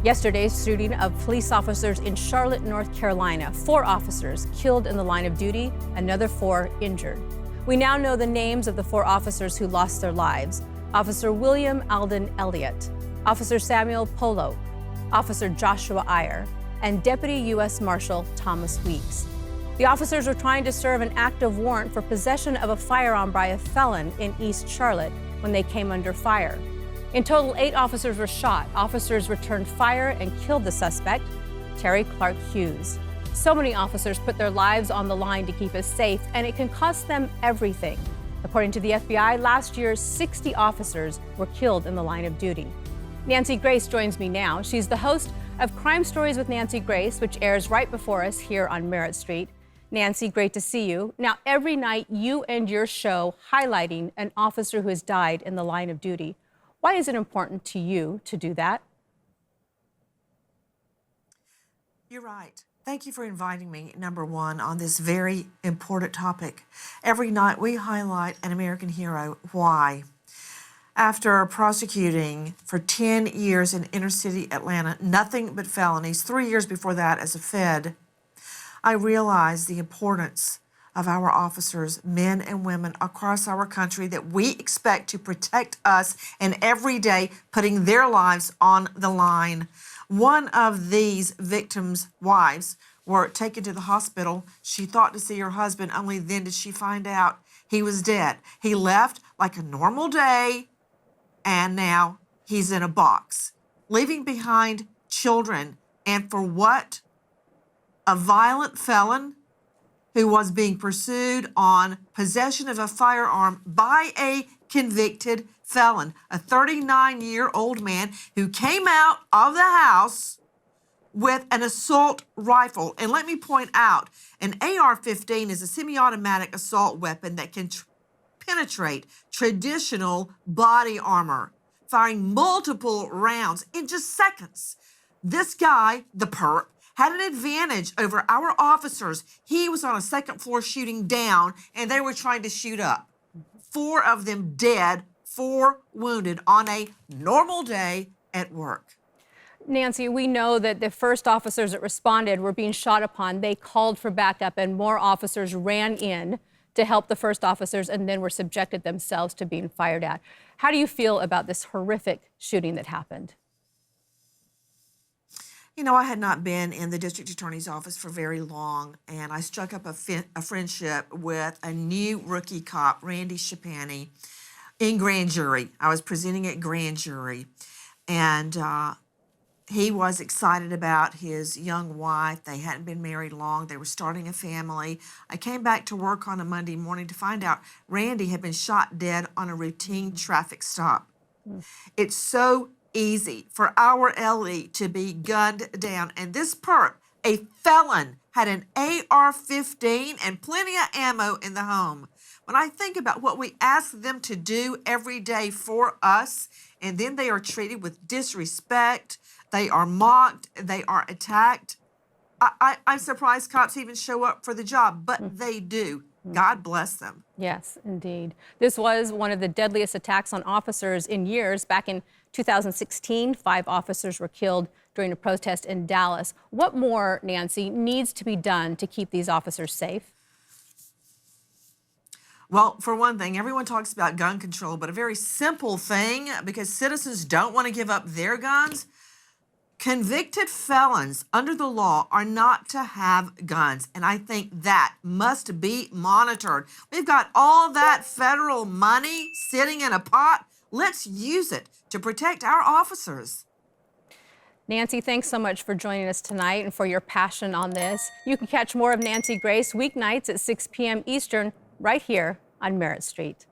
Yesterday's shooting of police officers in Charlotte, North Carolina. 4 officers killed in the line of duty, another 4 injured. We now know the names of the 4 officers who lost their lives. Officer William Alden Elliott, Officer Samuel Polo, Officer Joshua Iyer, and Deputy U.S. Marshal Thomas Weeks. The officers were trying to serve an active warrant for possession of a firearm by a felon in East Charlotte when they came under fire. In total, 8 officers were shot. Officers returned fire and killed the suspect, Terry Clark Hughes. So many officers put their lives on the line to keep us safe, and it can cost them everything. According to the FBI, last year, 60 officers were killed in the line of duty. Nancy Grace joins me now. She's the host of Crime Stories with Nancy Grace, which airs right before us here on Merritt Street. Nancy, great to see you. Now, every night you end your show highlighting an officer who has died in the line of duty. Why is it important to you to do that? You're right. Thank you for inviting me, number one, on this very important topic. Every night we highlight an American hero. Why? After prosecuting for 10 years in inner city Atlanta, nothing but felonies, 3 years before that as a Fed, I realized the importance of our officers, men and women across our country, that we expect to protect us, and every day putting their lives on the line. One of these victims' wives were taken to the hospital. She thought to see her husband, only then did she find out he was dead. He left like a normal day, and now he's in a box, leaving behind children. And for what? A violent felon who was being pursued on possession of a firearm by a convicted felon, a 39-year-old man who came out of the house with an assault rifle. And let me point out, an AR-15 is a semi-automatic assault weapon that can penetrate traditional body armor, firing multiple rounds in just seconds. This guy, the perp, had an advantage over our officers. He was on a second floor shooting down, and they were trying to shoot up. 4 of them dead, 4 wounded on a normal day at work. Nancy, we know that the first officers that responded were being shot upon. They called for backup, and more officers ran in to help the first officers and then were subjected themselves to being fired at. How do you feel about this horrific shooting that happened? You know, I had not been in the district attorney's office for very long, and I struck up a friendship with a new rookie cop, Randy Schapani, in grand jury. I was presenting at grand jury, and he was excited about his young wife. They hadn't been married long. They were starting a family. I came back to work on a Monday morning to find out Randy had been shot dead on a routine traffic stop. It's so easy for our LE to be gunned down. And this perp, a felon, had an AR-15 and plenty of ammo in the home. When I think about what we ask them to do every day for us, and then they are treated with disrespect, they are mocked, they are attacked, I'm surprised cops even show up for the job, but they do. God bless them. Yes, indeed. This was one of the deadliest attacks on officers in years. Back in 2016, 5 officers were killed during a protest in Dallas. What more, Nancy, needs to be done to keep these officers safe? Well, for one thing, everyone talks about gun control, but a very simple thing, because citizens don't want to give up their guns. Convicted felons under the law are not to have guns, and I think that must be monitored. We've got all that federal money sitting in a pot. Let's use it to protect our officers. Nancy, thanks so much for joining us tonight and for your passion on this. You can catch more of Nancy Grace weeknights at 6 p.m. Eastern right here on Merritt Street.